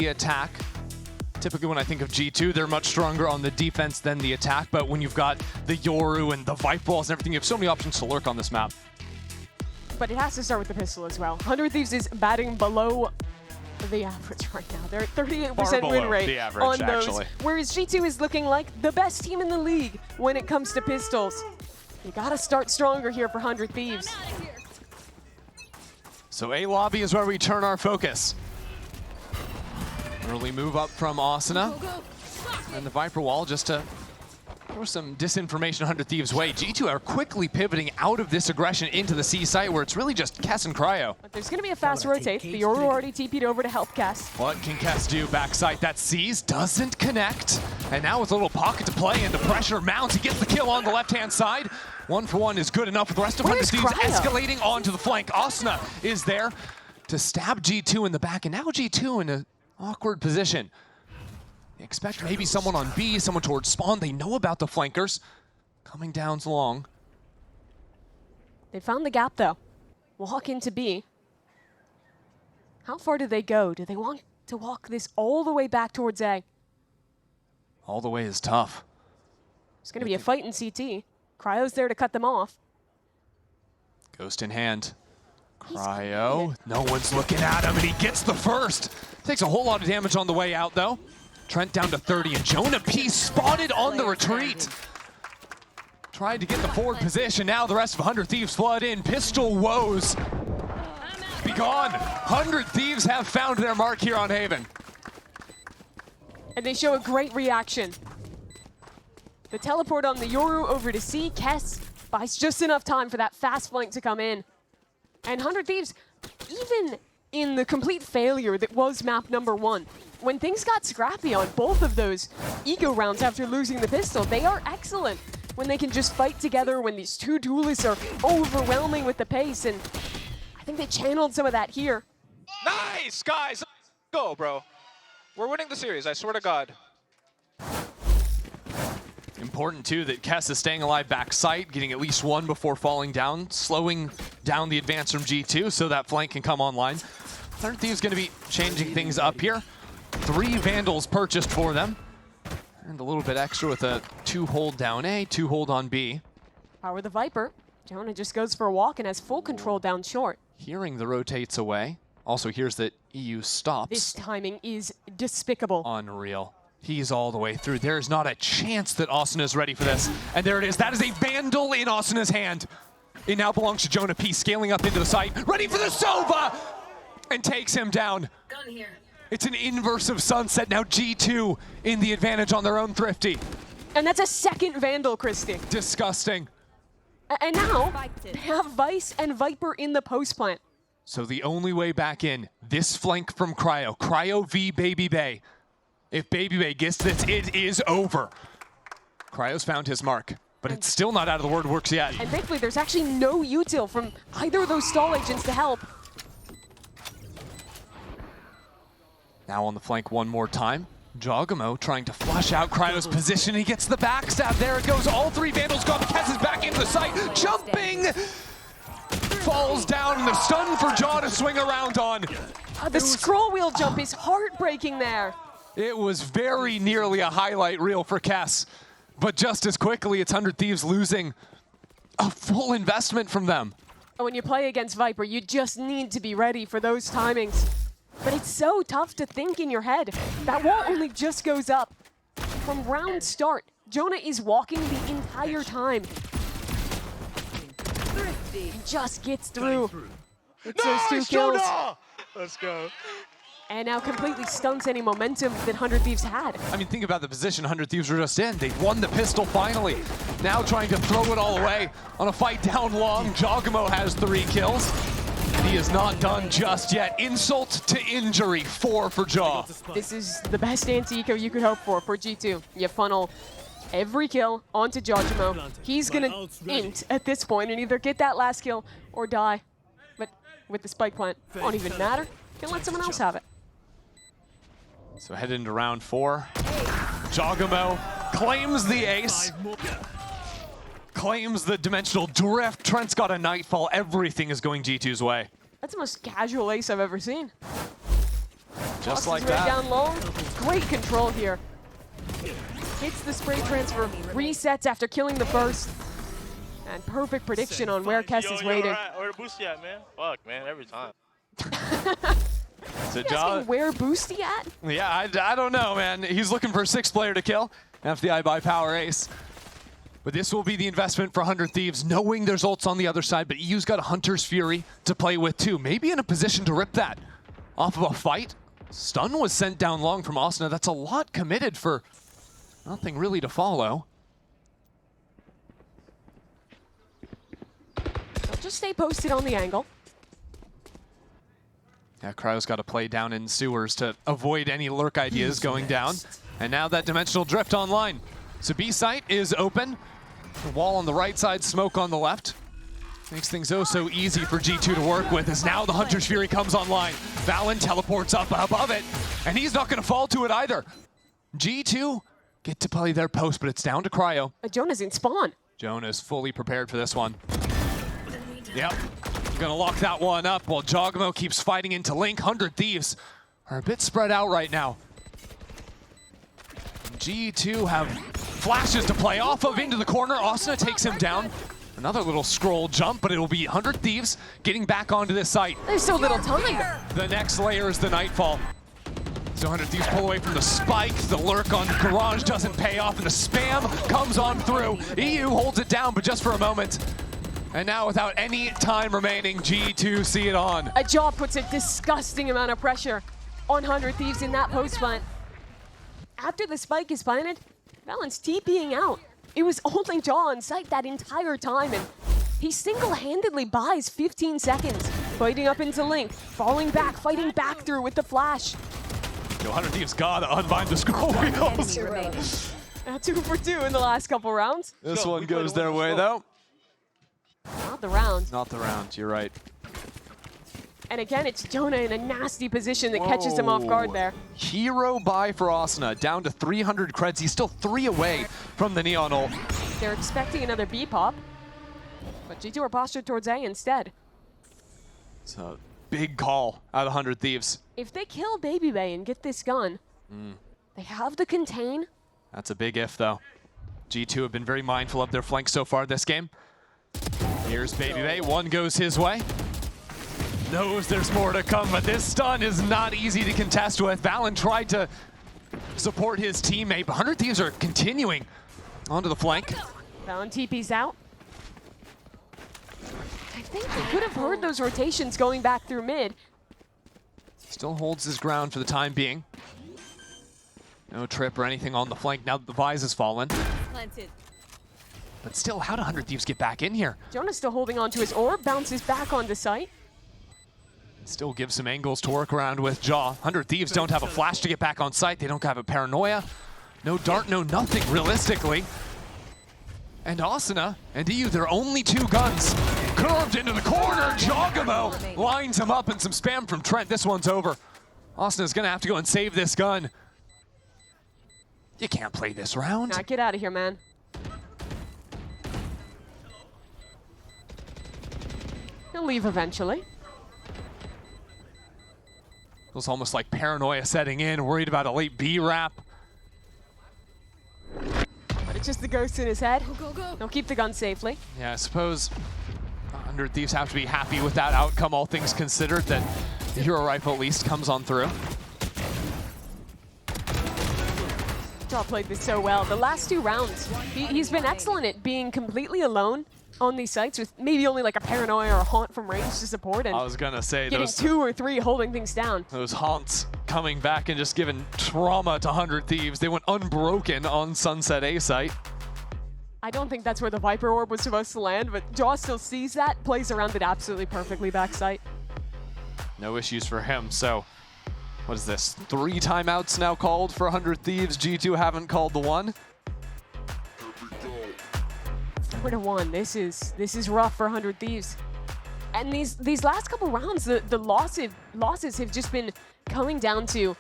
the attack. Typically when I think of G2, they're much stronger on the defense than the attack, but when you've got the Yoru and the Vipe Balls and everything, you have so many options to lurk on this map. But it has to start with the pistol as well. 100 Thieves is batting below the average right now. They're at 38% win rate on those, actually. Whereas G2 is looking like the best team in the league when it comes to pistols. You gotta start stronger here for 100 Thieves. So A lobby is where we turn our focus. Early move up from Asuna. And the Viper Wall just to throw some disinformation 100 Thieves' way. G2 are quickly pivoting out of this aggression into the C site where it's really just Kess and Cryo. But there's going to be a fast rotate. The Yoru already TP'd over to help Kess. What can Kess do? Backside that sees, doesn't connect. And now with a little pocket to play and the pressure mounts, he gets the kill on the left-hand side. 1-for-1 is good enough with the rest of 100 Thieves escalating onto the flank. Asuna is there to stab G2 in the back, and now G2 in an awkward position. They expect maybe someone on B, someone towards spawn. They know about the flankers. Coming down's long. They found the gap though. Walk into B. How far do they go? Do they want to walk this all the way back towards A? All the way is tough. It's going to be a fight in CT. Cryo's there to cut them off. Ghost in hand. Cryo, no one's looking at him, and he gets the first. Takes a whole lot of damage on the way out, though. Trent down to 30, and Jonah P spotted on the retreat. Tried to get the forward position. Now the rest of 100 Thieves flood in. Pistol woes. Be gone. 100 Thieves have found their mark here on Haven. And they show a great reaction. The teleport on the Yoru over to C. Kess buys just enough time for that fast flank to come in. And 100 Thieves, even in the complete failure that was map number 1, when things got scrappy on both of those ego rounds after losing the pistol, they are excellent when they can just fight together, when these two duelists are overwhelming with the pace, and I think they channeled some of that here. Nice, guys! Go, bro. We're winning the series, I swear to God. Important, too, that Kess is staying alive backside, getting at least one before falling down, slowing down the advance from G2 so that flank can come online. 100 Thieves going to be changing things up here. 3 Vandals purchased for them. And a little bit extra with a 2-hold down A, 2-hold on B. Power the Viper. Jonah just goes for a walk and has full control down short. Hearing the rotates away. Also hears that EU stops. This timing is despicable. Unreal. He's all the way through. There is not a chance that Asuna is ready for this. And there it is. That is a Vandal in Asuna's hand. It now belongs to Jonah P, scaling up into the site. Ready for the Sova! And takes him down. Gun here. It's an inverse of Sunset. Now G2 in the advantage on their own Thrifty. And that's a second Vandal, Christy. Disgusting. And now, they have Vice and Viper in the post plant. So the only way back in, this flank from Cryo. Cryo v Baby Bay. If Baby Bay gets this, it is over. Cryo's found his mark, but it's still not out of the word works yet. And thankfully, there's actually no util from either of those stall agents to help. Now on the flank one more time. Jogamo trying to flush out Cryo's position. He gets the backstab. There it goes. All 3 Vandals gone. Kess is back into the site. Jumping! Falls down, and the stun for Jaw to swing around on. The scroll wheel jump is heartbreaking there. It was very nearly a highlight reel for Kess. But just as quickly, it's 100 Thieves losing a full investment from them. When you play against Viper, you just need to be ready for those timings. But it's so tough to think in your head. That wall only just goes up. From round start, Jonah is walking the entire time. He just gets through. It's those 2 kills. Let's go. And now completely stunts any momentum that 100 Thieves had. I mean, think about the position 100 Thieves were just in. They won the pistol finally. Now trying to throw it all away on a fight down long. Jogamo has 3 kills. He is not done just yet. Insult to injury, 4 for Jaw. This is the best anti-eco you could hope for G2. You funnel every kill onto Jogamo. He's gonna int at this point and either get that last kill or die. But with the spike plant, won't even matter. Can let someone else have it. So head into round 4. Jogamo claims the ace. Claims the dimensional drift. Trent's got a nightfall. Everything is going G2's way. That's the most casual ace I've ever seen. Just Tosses like right that. down low. Great control here. Hits the spray transfer, resets after killing the first. And perfect prediction on where Kess is waiting. Right. Where the boosty at, man? Fuck, man, every time. So Asking where Boosty at? Yeah, I don't know, man. He's looking for a 6th player to kill. FDI by Power Ace. But this will be the investment for 100 Thieves, knowing there's ults on the other side, but EU's got a Hunter's Fury to play with too. Maybe in a position to rip that off of a fight. Stun was sent down long from Asuna. That's a lot committed for nothing really to follow. They'll just stay posted on the angle. Yeah, Cryo's got to play down in sewers to avoid any lurk ideas going down. And now that dimensional drift online. So B site is open. The wall on the right side, smoke on the left. Makes things oh so easy for G2 to work with as now the Hunter's Fury comes online. Valen teleports up above it, and he's not going to fall to it either. G2 get to play their post, but it's down to Cryo. Jonah's in spawn. Jonah's fully prepared for this one. Yep, gonna lock that one up while Jogamo keeps fighting into Link. 100 Thieves are a bit spread out right now. G2 have flashes to play off of into the corner. Asuna takes him down. Another little scroll jump, but it'll be 100 Thieves getting back onto this site. There's so little time. The next layer is the Nightfall. So 100 Thieves pull away from the spike. The lurk on Garage doesn't pay off, and the spam comes on through. EU holds it down, but just for a moment. And now without any time remaining, G2 see it on. A Jaw puts a disgusting amount of pressure on 100 Thieves in that post plant. After the spike is planted, Valen's TPing out. It was only Jaw on site that entire time, and he single-handedly buys 15 seconds, fighting up into Link, falling back, fighting back through with the flash. 100 Thieves gotta unbind the scroll wheels. 2 for 2 in the last couple rounds. This one goes their way, though. Not the round. Not the round, you're right. And again, it's Jonah in a nasty position that catches him off guard there. Hero buy for Asuna, down to 300 creds. He's still 3 away from the Neon ult. They're expecting another B pop, but G2 are postured towards A instead. It's a big call out of 100 Thieves. If they kill Baby Bay and get this gun, they have the contain. That's a big if, though. G2 have been very mindful of their flank so far this game. Here's Baby Bay, one goes his way. Knows there's more to come, but this stun is not easy to contest with. Valen tried to support his teammate, but 100 Thieves are continuing onto the flank. Valen TP's out. I think they could have heard those rotations going back through mid. Still holds his ground for the time being. No trip or anything on the flank now that the Vise has fallen. Planted. But still, how do 100 Thieves get back in here? Jonah's still holding on to his orb, bounces back onto site. Still gives some angles to work around with Jaw. 100 Thieves don't have a flash to get back on site. They don't have a paranoia. No dart, no nothing, realistically. And Asuna and EU, their only 2 guns. Curved into the corner. Jogamo lines him up, and some spam from Trent. This one's over. Asuna's gonna have to go and save this gun. You can't play this round. Nah, get out of here, man. He'll leave eventually. Feels almost like paranoia setting in, worried about a late B wrap. But it's just the ghost in his head. Go, go. He'll keep the gun safely. Yeah, I suppose 100 Thieves have to be happy with that outcome, all things considered, that the hero rifle at least comes on through. Jaw played this so well. The last 2 rounds, he's been excellent at being completely alone on these sites with maybe only like a paranoia or a haunt from range to support, and I was gonna say getting those 2 or 3 holding things down. Those haunts coming back and just giving trauma to 100 Thieves. They went unbroken on Sunset A site. I don't think that's where the Viper Orb was supposed to land, but Jaw still sees that, plays around it absolutely perfectly backside. No issues for him, so what is this? 3 timeouts now called for 100 Thieves. G2 haven't called the one. 4-1. This is rough for 100 Thieves. And these last couple rounds, the losses have just been coming down to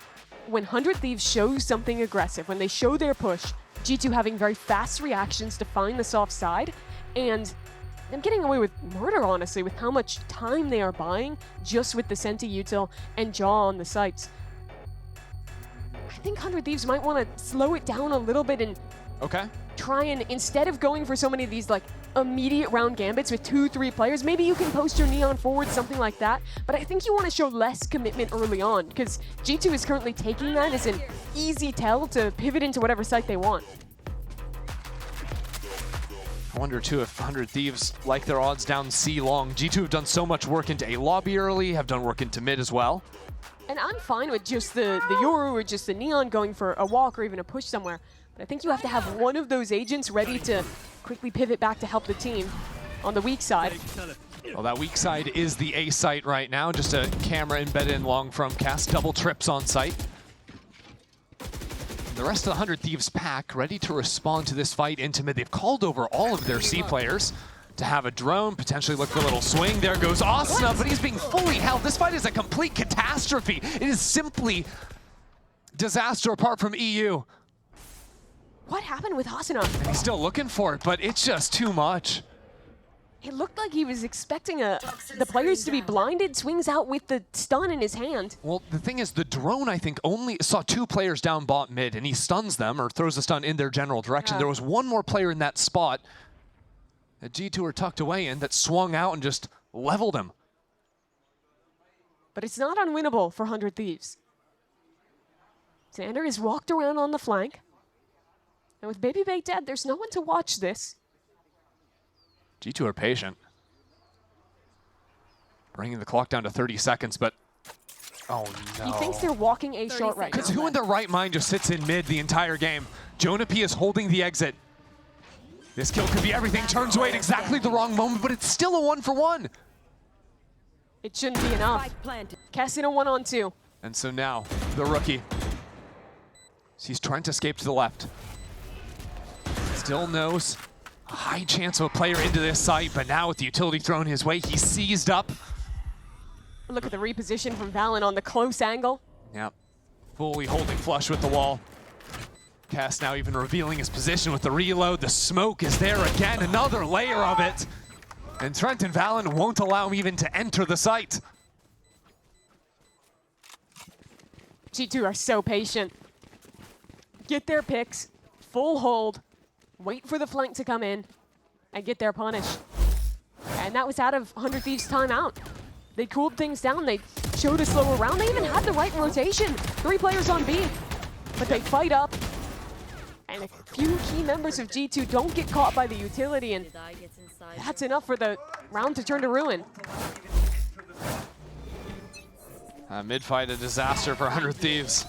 when 100 Thieves shows something aggressive, when they show their push, G2 having very fast reactions to find the soft side, and them getting away with murder, honestly, with how much time they are buying just with the Senti util and Jaw on the sites. I think 100 Thieves might want to slow it down a little bit and try and, instead of going for so many of these like immediate round gambits with 2-3 players, maybe you can post your Neon forward, something like that. But I think you want to show less commitment early on, because G2 is currently taking that as an easy tell to pivot into whatever site they want. I wonder too if 100 Thieves like their odds down C long. G2 have done so much work into A lobby early, have done work into mid as well. And I'm fine with just the Yoru or just the Neon going for a walk or even a push somewhere. But I think you have to have one of those agents ready to quickly pivot back to help the team on the weak side. Well, that weak side is the A site right now. Just a camera embedded in long from Cast. Double trips on site. The rest of the 100 Thieves pack ready to respond to this fight into mid. They've called over all of their C players to have a drone, potentially look for a little swing. There goes Asuna, but he's being fully held. This fight is a complete catastrophe. It is simply disaster apart from EU. What happened with Asuna? And he's still looking for it, but it's just too much. It looked like he was expecting the players to be blinded, swings out with the stun in his hand. Well, the thing is, the drone, I think, only saw 2 players down bot mid, and he stuns them, or throws a stun in their general direction. There was one more player in that spot that G2 are tucked away in that swung out and just leveled him. But it's not unwinnable for 100 Thieves. Xander is walked around on the flank. And with Baby Bay dead, there's no one to watch this. G2 are patient. Bringing the clock down to 30 seconds, but oh no. He thinks they're walking A short right now. Because who in their right mind just sits in mid the entire game? Jonah P is holding the exit. This kill could be everything. Turns away at exactly the wrong moment, but it's still a 1-for-1. It shouldn't be enough. Kess in a 1-on-2. And so now, the rookie. He's trying to escape to the left. Still knows a high chance of a player into this site, but now with the utility thrown his way, he's seized up. Look at the reposition from Valen on the close angle. Yep, fully holding flush with the wall. Cass now even revealing his position with the reload. The smoke is there again, another layer of it. And Trent and Valen won't allow him even to enter the site. G2 are so patient. Get their picks, full hold, wait for the flank to come in, and get their punish. And that was out of 100 Thieves' timeout. They cooled things down, they showed a slower round, they even had the right rotation. 3 players on B, but they fight up. And a few key members of G2 don't get caught by the utility, and that's enough for the round to turn to ruin. Mid-fight, a disaster for 100 Thieves.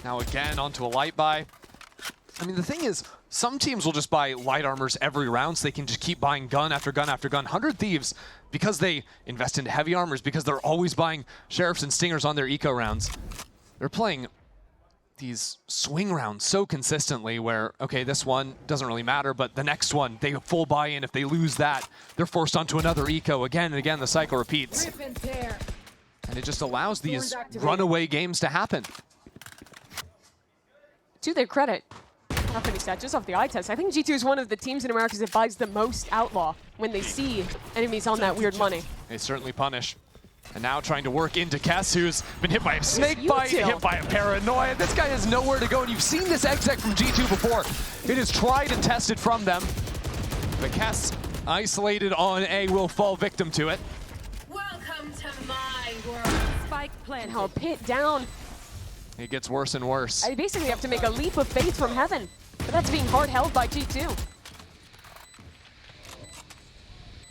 Now again, onto a light buy. I mean, the thing is, some teams will just buy light armors every round so they can just keep buying gun after gun after gun. 100 Thieves, because they invest into heavy armors, because they're always buying Sheriffs and Stingers on their eco rounds, they're playing these swing rounds so consistently where, okay, this one doesn't really matter, but the next one, they have full buy-in. If they lose that, they're forced onto another eco. Again and again, the cycle repeats. And it just allows these runaway games to happen. To their credit, not finished that, just off the eye test, I think G2 is one of the teams in Americas that buys the most Outlaw when they see enemies on that weird money. They certainly punish. And now trying to work into Kess, who's been hit by a snake bite, hit by a paranoia. This guy has nowhere to go, and you've seen this exec from G2 before. It is tried and tested from them. But Kess, isolated on A, will fall victim to it. Welcome to my world. Spike planted. Now a pit down. It gets worse and worse. I basically have to make a leap of faith from heaven, but that's being hard held by G2.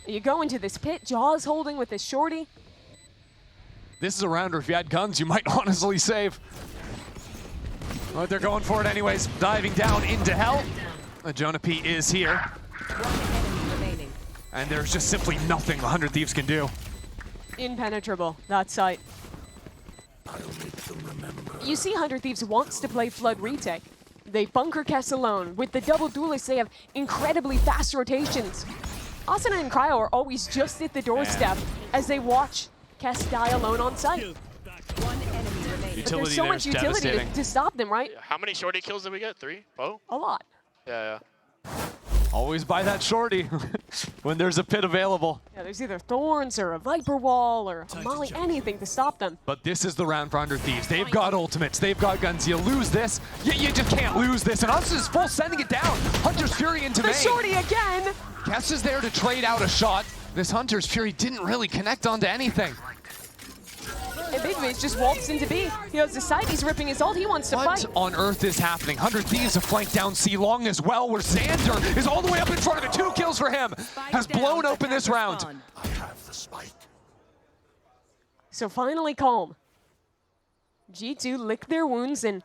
You go into this pit, Jaws holding with his shorty. This is a round where if you had guns, you might honestly save. But they're going for it anyways. Diving down into hell. Jonah P is here. And there's just simply nothing 100 Thieves can do. Impenetrable, that site. You see 100 Thieves wants to play Flood retake. They bunker Kess alone. With the double duelists, they have incredibly fast rotations. Asuna and Cryo are always just at the doorstep as they watch Kess die alone on site. But there's so much utility to stop them, right? How many shorty kills did we get? 3? Oh? A lot. Yeah. Always buy that shorty when there's a pit available. Yeah, there's either thorns or a Viper Wall or a Molly, anything to stop them. But this is the round for 100 Thieves. They've got ultimates, they've got guns. You lose this, you just can't lose this. And us is full sending it down. Hunter's Fury into The main. shorty again! Kess is there to trade out a shot. This Hunter's Fury didn't really connect onto anything. And BabyBase just walks into B. He has the side, he's ripping his ult, he wants to What fight. on earth is happening? 100 Thieves have flanked down C Long as well, where Xander is all the way up in front of it. 2 kills for him. Has blown open this round. So finally calm. G2 lick their wounds and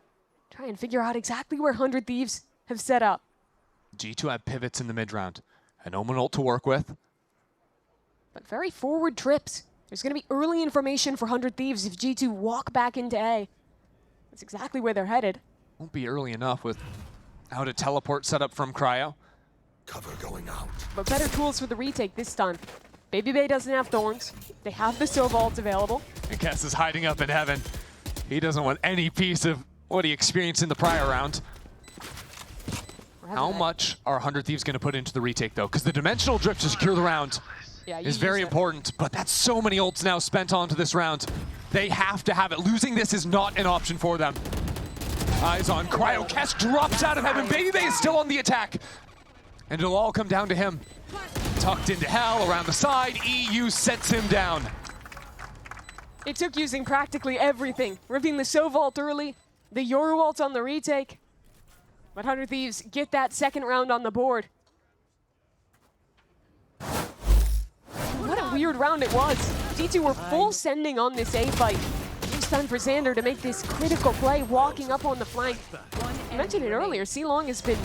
try and figure out exactly where 100 Thieves have set up. G2 have pivots in the mid round. An Omen ult to work with. But very forward trips. There's going to be early information for 100 Thieves if G2 walk back into A. That's exactly where they're headed. Won't be early enough without a teleport set up from Cryo. Cover going out. But better tools for the retake this time. BabyBay doesn't have thorns. They have the Sova ult available. And Kess is hiding up in heaven. He doesn't want any piece of what he experienced in the prior round. How much are 100 Thieves going to put into the retake, though? Because the dimensional drift to secure the round is very important, but that's so many ults now spent onto this round. They have to have it. Losing this is not an option for them. Eyes on Cryo. Kess drops out of heaven. BabyBay is still on the attack. And it'll all come down to him. Tucked into hell around the side. EU sets him down. It took using practically everything. Ripping the Sova ult early, the Yoru ult on the retake. But 100 Thieves get that second round on the board. What a weird round it was. G2 were full sending on this A fight. It's time for Xander to make this critical play, walking up on the flank. I mentioned it earlier, C-Long has been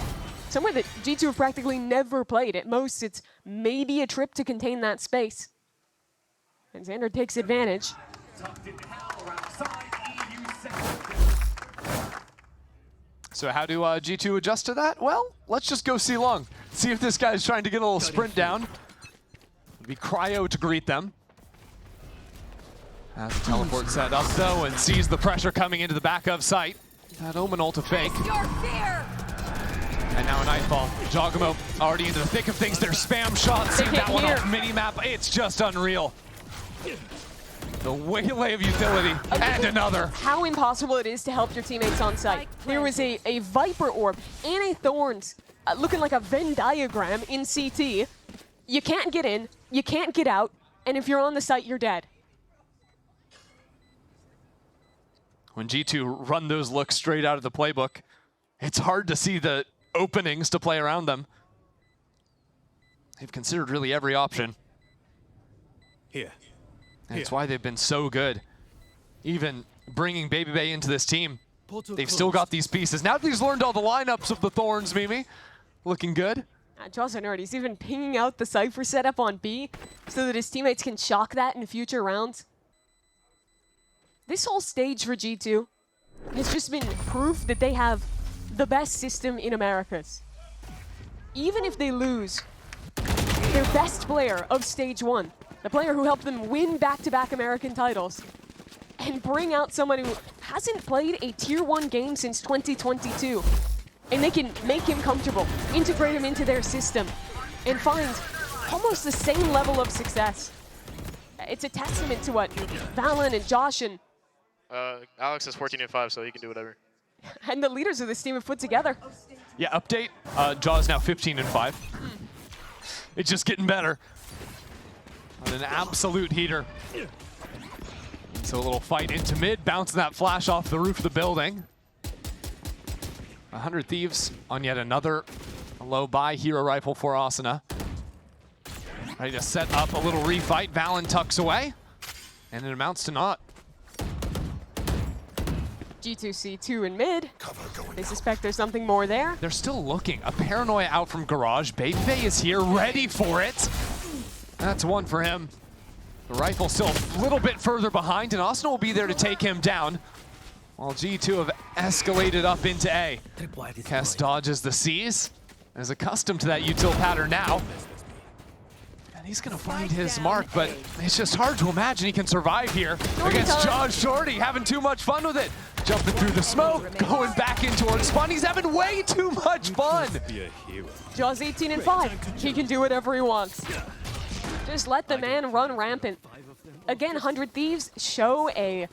somewhere that G2 have practically never played. At most, it's maybe a trip to contain that space. And Xander takes advantage. So how do G2 adjust to that? Well, let's just go C-Long. See if this guy's trying to get a little sprint down. It'll be Cryo to greet them. Has the teleport set up though and sees the pressure coming into the back of sight. That Omen ult to fake. And now a Nightfall. Jogamo already into the thick of things. Their spam shots. See that one off mini-map. It's just unreal. The waylay of utility. And another. How impossible it is to help your teammates on site. There was a Viper Orb and a Thorns looking like a Venn diagram in CT. You can't get in, you can't get out, and if you're on the site, you're dead. When G2 run those looks straight out of the playbook, it's hard to see the openings to play around them. They've considered really every option. Here. And it's why they've been so good. Even bringing BabyBay into this team, they've still got these pieces. Now that he's learned all the lineups of the Thorns, Mimi, looking good. Jaws are nerd. He's even pinging out the Cypher setup on B so that his teammates can shock that in future rounds. This whole stage for G2 has just been proof that they have the best system in Americas. Even if they lose their best player of stage 1, the player who helped them win back-to-back American titles, and bring out someone who hasn't played a Tier 1 game since 2022, and they can make him comfortable, integrate him into their system, and find almost the same level of success. It's a testament to what Valen and Josh and Alex is 14-5, so he can do whatever. the leaders of this team have put together. Yeah, update. Jaws now 15-5. It's just getting better. An absolute heater. So a little fight into mid, bouncing that flash off the roof of the building. 100 Thieves on yet another low buy hero rifle for Asuna. Ready to set up a little refight. Valen tucks away, and it amounts to naught. G2C2 in mid. They suspect there's something more there. They're still looking. A Paranoia out from Garage. BabyBay is here, ready for it. That's one for him. The rifle still a little bit further behind, and Asuna will be there to take him down. While G2 have escalated up into A. Kess dodges the C's. Is accustomed to that util pattern now. And he's gonna find his mark, but it's just hard to imagine he can survive here against John Shorty, having too much fun with it. Jumping through the smoke, going back in towards spawn. He's having way too much fun. Be a hero. Jaw's 18 and 5. He can do whatever he wants. Just let the man run rampant. Again, 100 Thieves show a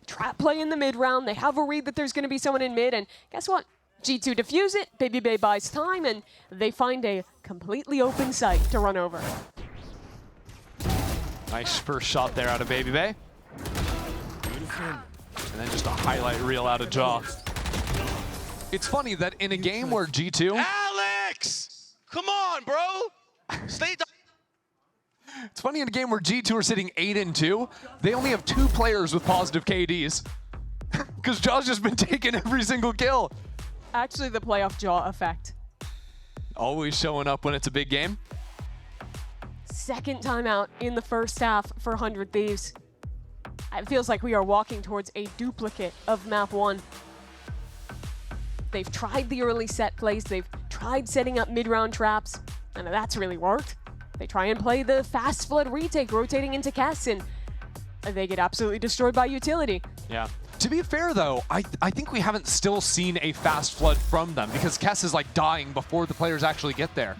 trap play in the mid round. They have a read that there's going to be someone in mid, and guess what? G2 defuse it, Baby Bay buys time, and they find a completely open site to run over. Nice first shot there out of Baby Bay. And then just a highlight reel out of Jaw. It's funny that in a game where G2... Alex! Come on, bro! Stay down. It's funny in a game where G2 are sitting 8-2, they only have 2 players with positive KDs. Because Jaw's just been taking every single kill. Actually, the playoff Jaw effect. Always showing up when it's a big game. Second timeout in the first half for 100 Thieves. It feels like we are walking towards a duplicate of map 1. They've tried the early set plays, they've tried setting up mid-round traps, and that's really worked. They try and play the fast flood retake, rotating into Kess, and they get absolutely destroyed by utility. Yeah. To be fair, though, I think we haven't still seen a fast flood from them because Kess is like dying before the players actually get there.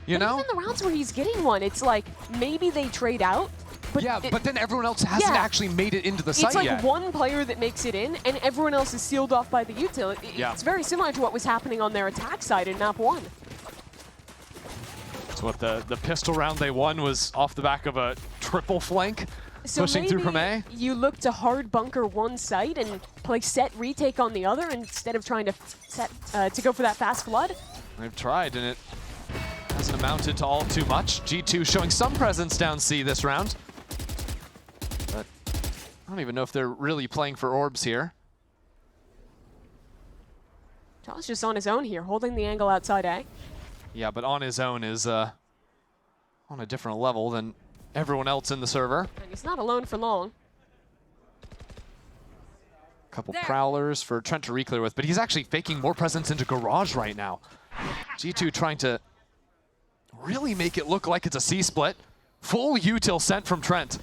You know? Even the rounds where he's getting one, it's like maybe they trade out. But yeah, but then everyone else hasn't actually made it into the site yet. It's like one player that makes it in, and everyone else is sealed off by the utility. Yeah. It's very similar to what was happening on their attack side in map 1. So what the pistol round they won was off the back of a triple flank, so pushing through from A. You look to hard bunker one site and play set retake on the other instead of trying to to go for that fast flood. They've tried, and it hasn't amounted to all too much. G2 showing some presence down C this round. But I don't even know if they're really playing for orbs here. Jaw's just on his own here, holding the angle outside A. Yeah, but on his own is on a different level than everyone else in the server. And he's not alone for long. Couple prowlers for Trent to reclear with, but he's actually faking more presence into garage right now. G2 trying to really make it look like it's a C-split. Full util sent from Trent.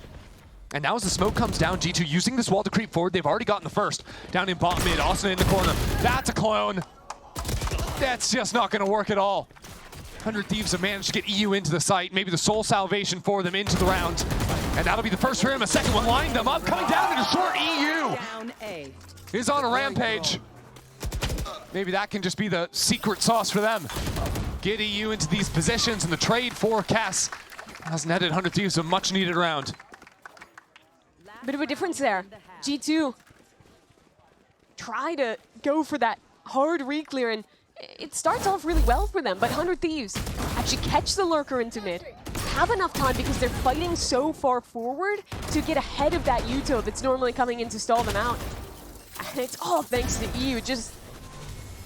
And now as the smoke comes down, G2 using this wall to creep forward. They've already gotten the first. Down in bot mid, Austin in the corner. That's a clone. That's just not going to work at all. 100 Thieves have managed to get EU into the site. Maybe the sole salvation for them into the round. And that'll be the first for him. A second one lined them up. Coming down into short, EU is on a rampage. Maybe that can just be the secret sauce for them. Get EU into these positions, and the trade for Cass has netted 100 Thieves a much needed round. Bit of a difference there. G2 try to go for that hard reclear, and it starts off really well for them, but 100 Thieves actually catch the lurker into mid, have enough time because they're fighting so far forward to get ahead of that util that's normally coming in to stall them out. And it's all thanks to EU, just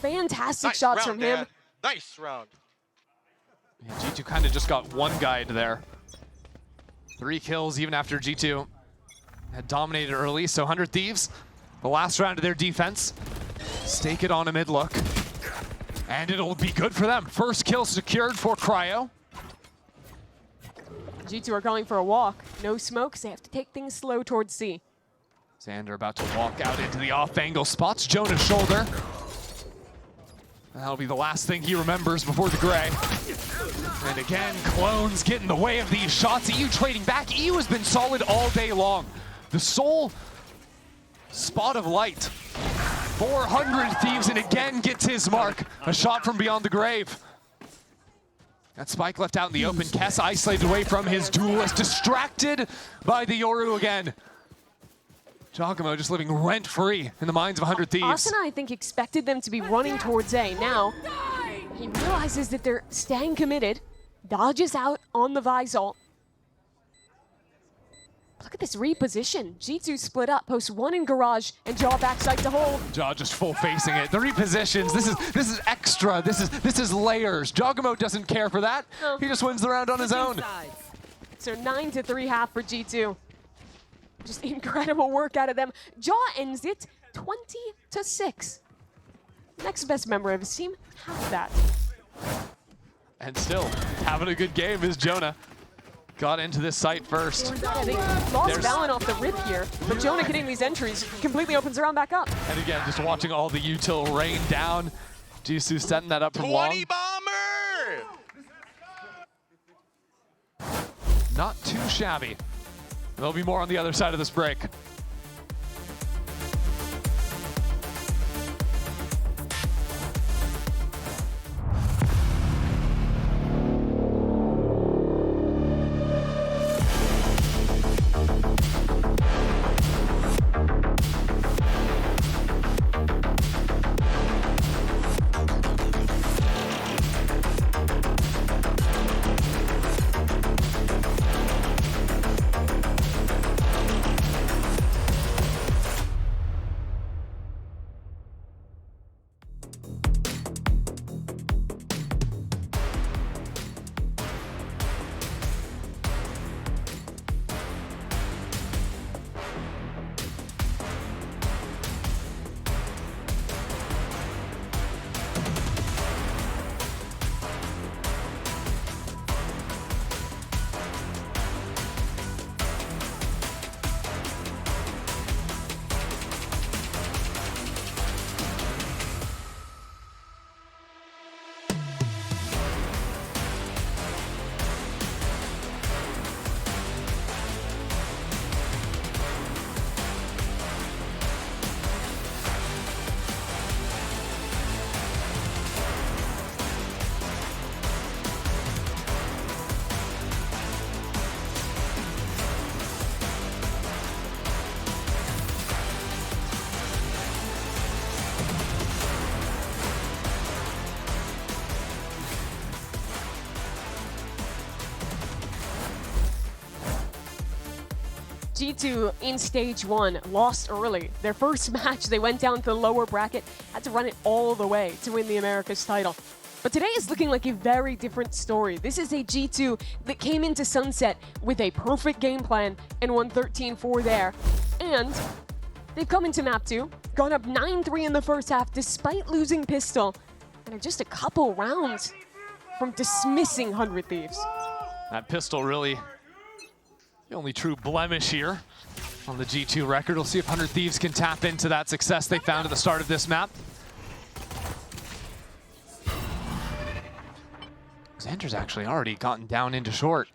fantastic shots from him. Nice round. Yeah, G2 kind of just got one guide there. 3 kills even after G2 had dominated early, so 100 Thieves, the last round of their defense, stake it on a mid look. And it'll be good for them. First kill secured for Cryo. G2 are going for a walk. No smokes, they have to take things slow towards C. Xander about to walk out into the off-angle spots Jonah's shoulder. That'll be the last thing he remembers before the gray. And again, clones get in the way of these shots. EU trading back. EU has been solid all day long. The sole spot of light. 400 Thieves, and again gets his mark. A shot from beyond the grave. That spike left out in the open. Kess isolated away from his duelist. Distracted by the Yoru again. Giacomo just living rent-free in the minds of 100 Thieves. Austin, I think, expected them to be running towards A. Now, he realizes that they're staying committed. Dodges out on the Visalt. Look at this reposition. G2 split up, posts 1 in garage, and Jaw backside to hold. Jaw just full facing it. The repositions. This is extra. This is layers. Giacomo doesn't care for that. No. He just wins the round on his own. So 9-3 half for G2. Just incredible work out of them. Jaw ends it 20-6. Next best member of his team, half that. And still having a good game is Jonah. got into this site first. Yeah, they lost Valen off the rip here, but Jonah getting these entries completely opens around back up. And again, just watching all the util rain down. Jisoo setting that up from long. 20 bomber! Not too shabby. There'll be more on the other side of this break. G2 in stage 1 lost early. Their first match, they went down to the lower bracket, had to run it all the way to win the Americas title. But today is looking like a very different story. This is a G2 that came into Sunset with a perfect game plan and won 13-4 there. And they've come into map 2, gone up 9-3 in the first half despite losing Pistol, and are just a couple rounds from dismissing 100 Thieves. That Pistol really the only true blemish here on the G2 record. We'll see if 100 Thieves can tap into that success they found at the start of this map. Xander's actually already gotten down into short.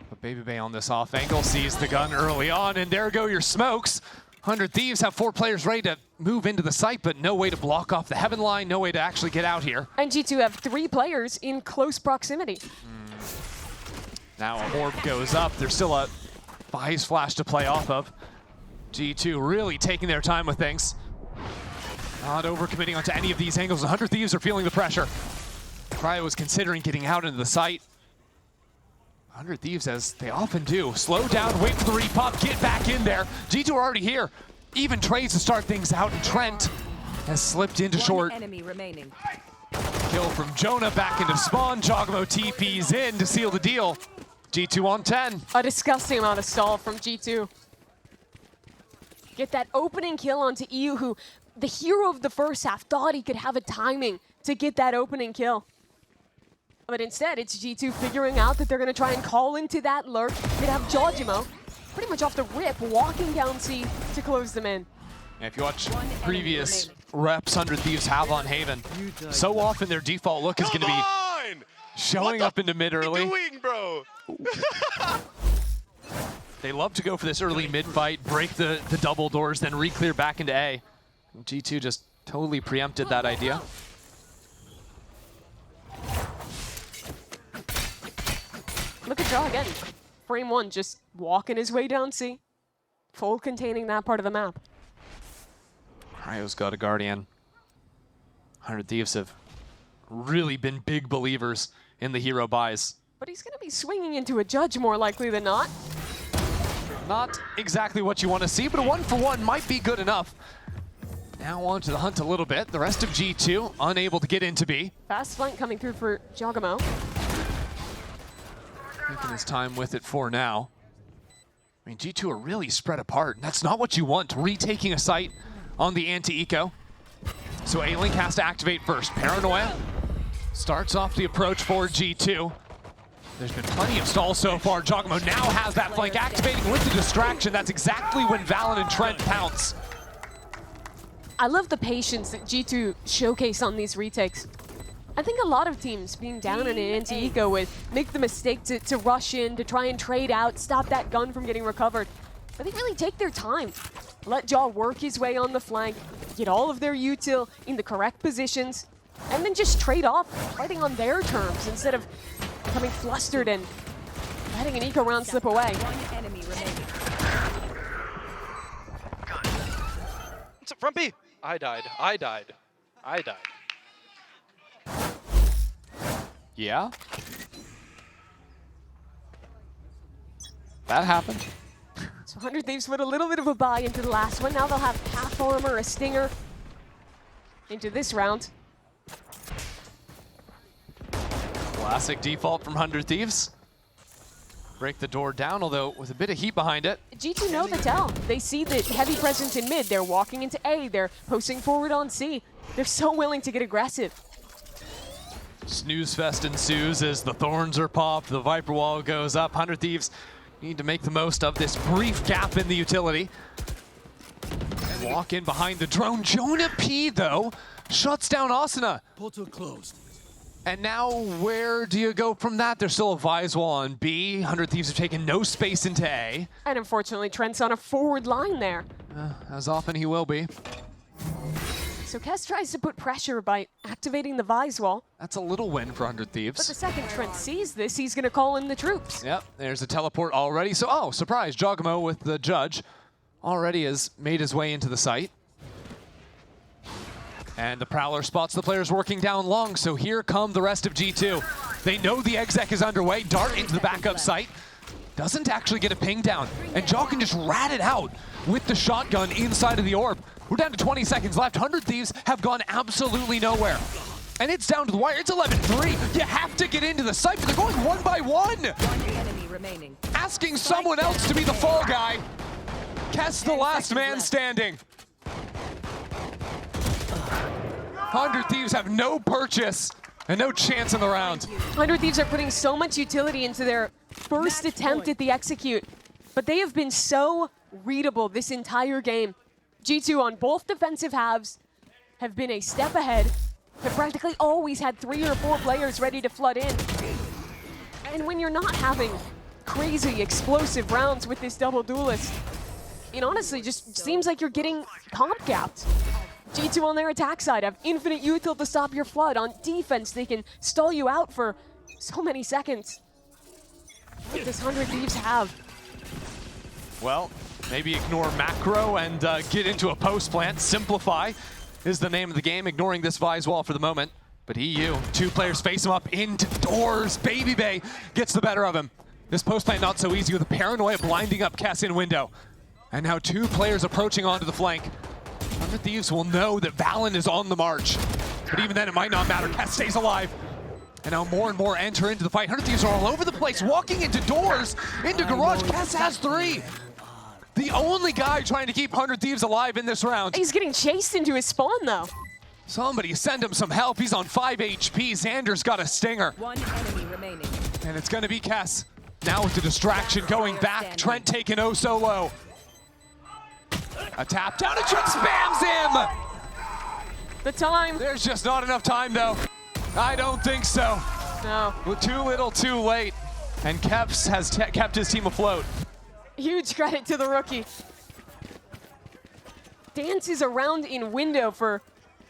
But Baby Bay on this off angle sees the gun early on, and there go your smokes. 100 Thieves have 4 players ready to move into the site, but no way to block off the heaven line, no way to actually get out here. And G2 have 3 players in close proximity. Now a orb goes up. There's still a Vice flash to play off of. G2 really taking their time with things. Not overcommitting onto any of these angles. 100 Thieves are feeling the pressure. Cryo was considering getting out into the site. 100 Thieves, as they often do, slow down, wait for the repop, get back in there. G2 are already here. Even trades to start things out, and Trent has slipped into short. Enemy remaining. Kill from Jonah back into spawn. Jogamo TP's in to seal the deal. G2 on 10. A disgusting amount of stall from G2. Get that opening kill onto EU, who the hero of the first half thought he could have a timing to get that opening kill. But instead, it's G2 figuring out that they're going to try and call into that lurk. They'd have Jojimo pretty much off the rip, walking down C to close them in. And if you watch previous reps 100 Thieves have on Haven, so often their default look is going to be showing up into mid early. What are you doing, bro? They love to go for this early mid fight, break the double doors, then re-clear back into A. And G2 just totally preempted that idea. Look at Jaw again. Frame 1 just walking his way down C. Full containing that part of the map. Cryo's got a Guardian. 100 Thieves have really been big believers in the hero buys. But he's going to be swinging into a Judge more likely than not. Not exactly what you want to see, but a 1-for-1 might be good enough. Now on to the hunt a little bit. The rest of G2 unable to get into B. Fast flank coming through for Jogamo. Taking his time with it for now. I mean, G2 are really spread apart, and that's not what you want. Retaking a site on the anti-eco. So A-Link has to activate first. Paranoia starts off the approach for G2. There's been plenty of stalls so far. Giacomo now has that flank activating with the distraction. That's exactly when Valen and Trent pounce. I love the patience that G2 showcase on these retakes. I think a lot of teams being down in an anti-eco would make the mistake to rush in, to try and trade out, stop that gun from getting recovered. But they really take their time. Let Jaw work his way on the flank, get all of their util in the correct positions, and then just trade off, fighting on their terms instead of becoming flustered and letting an eco round slip away. One enemy remaining. It's front B. I died. Yeah. That happened. So 100 Thieves put a little bit of a buy into the last one. Now they'll have half armor, a stinger into this round. Classic default from 100 Thieves. Break the door down, although with a bit of heat behind it. G2 know the tell. They see the heavy presence in mid. They're walking into A. They're posting forward on C. They're so willing to get aggressive. Snooze fest ensues as the thorns are popped, the Viper wall goes up. 100 Thieves need to make the most of this brief gap in the utility. And walk in behind the drone. Jonah P, though, shuts down Asuna. Portal closed. And now where do you go from that? There's still a Vise wall on B. 100 Thieves have taken no space into A. And unfortunately, Trent's on a forward line there. As often he will be. So Kess tries to put pressure by activating the Vise wall. That's a little win for 100 But the Thieves. second Trent sees this, he's going to call in the troops. Yep, there's a teleport already. So, oh, surprise, Giacomo with the judge already has made his way into the site. And the Prowler spots the players working down long, so here come the rest of G2. They know the exec is underway. Dart into the backup site. Doesn't actually get a ping down. And Jaw can just rat it out with the shotgun inside of the orb. We're down to 20 seconds left. 100 Thieves have gone absolutely nowhere. And it's down to the wire. It's 11-3. You have to get into the site, but they're going one by one. One enemy remaining. Asking someone else to be the fall guy. Kess the last man standing. 100 Thieves have no purchase and no chance in the round. 100 Thieves are putting so much utility into their first attempt at the execute, but they have been so readable this entire game. G2 on both defensive halves have been a step ahead, have practically always had 3 or 4 players ready to flood in. And when you're not having crazy explosive rounds with this double duelist, it honestly just seems like you're getting comp gapped. G2 on their attack side have infinite util to stop your flood. On defense, they can stall you out for so many seconds. What does 100 Thieves have? Well, maybe ignore macro and get into a post plant. Simplify is the name of the game, ignoring this Vise wall for the moment. But EU, 2 players face him up into doors. Baby Bay gets the better of him. This post plant not so easy with the paranoia blinding up Kess in window. And now 2 players approaching onto the flank. 100 Thieves will know that Valen is on the march. But even then, it might not matter. Kess stays alive. And now more and more enter into the fight. 100 Thieves are all over the place, walking into doors, into garage. Kess has 3. The only guy trying to keep 100 Thieves alive in this round. He's getting chased into his spawn, though. Somebody send him some help. He's on 5 HP. Xander's got a stinger. One enemy remaining. And it's going to be Kess. Now with the distraction going back. Trent taking oh so low. A tap down and Trent spams him! The time. There's just not enough time, though. I don't think so. No. With too little, too late. And Keps has kept his team afloat. Huge credit to the rookie. Dances around in window for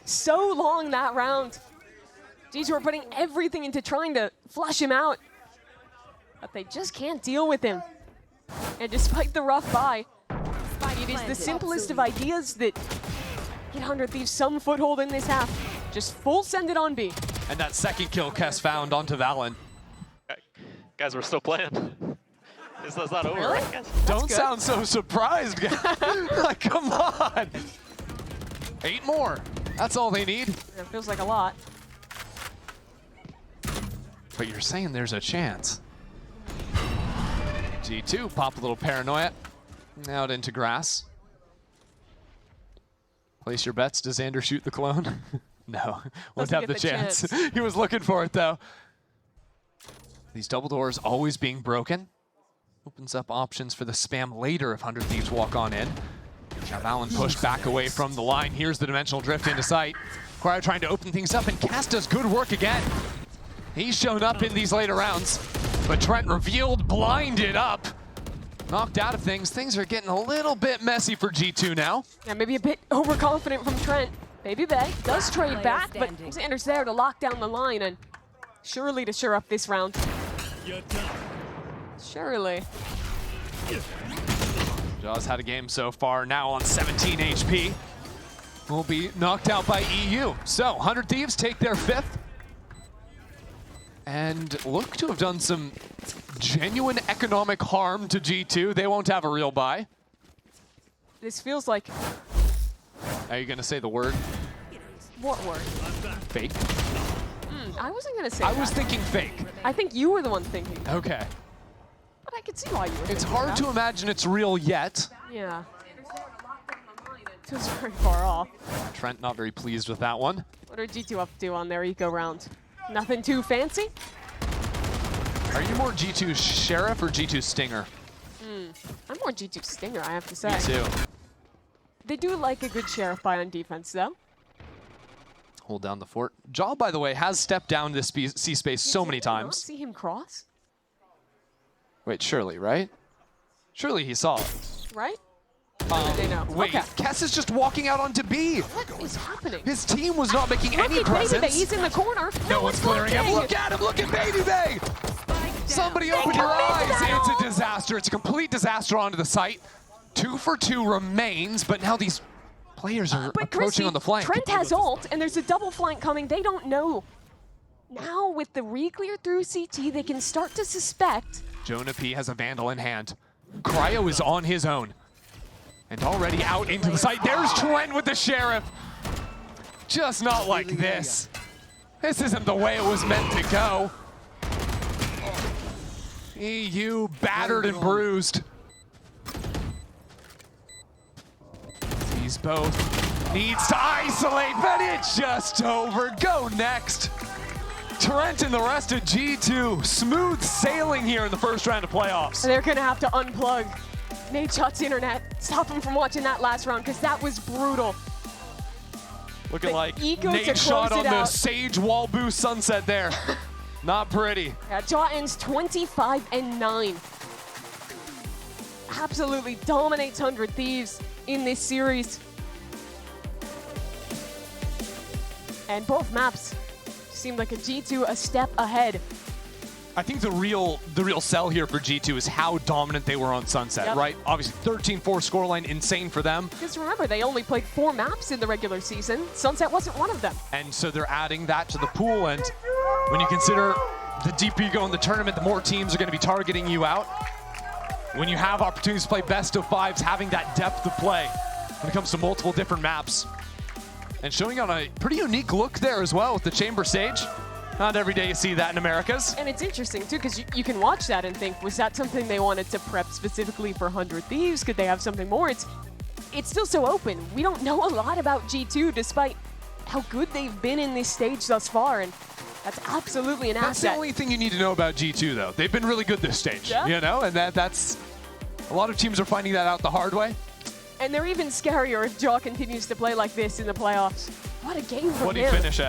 so long that round. G2 are putting everything into trying to flush him out. But they just can't deal with him. And despite the rough buy, it is the simplest of ideas that get 100 Thieves some foothold in this half. Just full send it on B. And that second kill Kess found onto Valen. Guys, we're still playing. It's not over, Really? right, guys? Don't good. sound so surprised, guys. Like, come on. 8 more. That's all they need. It feels like a lot. But you're saying there's a chance. G2 pop a little paranoia. Out into grass. Place your bets. Does Xander shoot the clone? No, won't Doesn't have the get the chance. chance. He was looking for it, though. These double doors always being broken. Opens up options for the spam later if 100 Thieves walk on in. Now Valen pushed back away from the line. Here's the dimensional drift into sight. Corrode trying to open things up, and Cass does good work again. He's shown up in these later rounds, but Trent revealed, blinded up. Knocked out of things. Things are getting a little bit messy for G2 now. Yeah, maybe a bit overconfident from Trent. Baby Bay does trade back, but Xander's there to lock down the line and surely to sure up this round. Surely. Jaws had a game so far, now on 17 HP. Will be knocked out by EU. So 100 Thieves take their 5th. And look to have done some genuine economic harm to G2. They won't have a real buy. This feels like... Are you gonna say the word? What word? Fake? I wasn't gonna say I that. was thinking fake. I think you were the one thinking. Okay. But I could see why you were It's thinking hard that. to imagine it's real yet. Yeah. It was very far off. Trent not very pleased with that one. What are G2 up to on their eco round? Nothing too fancy? Are you more G2 Sheriff or G2 Stinger? I'm more G2 Stinger, I have to say. Me too. They do like a good Sheriff buy on defense, though. Hold down the fort. Jaw, by the way, has stepped down this C space so many Did you not times. see him cross? Wait, surely, right? Surely he saw it. Right? Or did they know? Wait, Okay. Kess is just walking out onto B. What is happening? His team was not making Look any at Baby Bay, presence. he's in the corner. No one's clearing him. Look at him, look at Baby Bay. Somebody open your eyes. It's a disaster. It's a complete disaster onto the site. 2 for 2 remains, but now these players are But approaching Chrissy, on the flank. Trent has ult, and there's a double flank coming. They don't know. Now, with the re-clear through CT, they can start to suspect. Jonah P has a Vandal in hand. Cryo is on his own. And already out into the site. There's Trent with the Sheriff. Just not like this. This isn't the way it was meant to go. EU battered and bruised. These both needs to isolate, but it's just over. Go next. Trent and the rest of G2, smooth sailing here in the first round of playoffs. They're gonna have to unplug Nate Shot's internet, stop him from watching that last round, because that was brutal. Looking The like ego to Nate close shot on it the out. Sage wall boost sunset there. Not pretty. Yeah, Jaw ends 25-9. Absolutely dominates 100 Thieves in this series. And both maps seem like a G2 a step ahead. I think the real sell here for G2 is how dominant they were on Sunset, Yep. right? Obviously 13-4 scoreline, insane for them. Because remember, they only played 4 maps in the regular season. Sunset wasn't one of them. And so they're adding that to the pool, and when you consider the deeper you go in the tournament, the more teams are going to be targeting you out. When you have opportunities to play best of 5s, having that depth of play when it comes to multiple different maps. And showing on a pretty unique look there as well with the Chamber Stage. Not every day you see that in Americas. And it's interesting, too, because you can watch that and think, was that something they wanted to prep specifically for 100 Thieves? Could they have something more? It's still so open. We don't know a lot about G2, despite how good they've been in this stage thus far, and that's absolutely an That's the asset. only thing you need to know about G2, though. They've been really good this stage, Yeah. you know? And that's... A lot of teams are finding that out the hard way. And they're even scarier if Jaw continues to play like this in the playoffs. What a game from What do you him. finish at?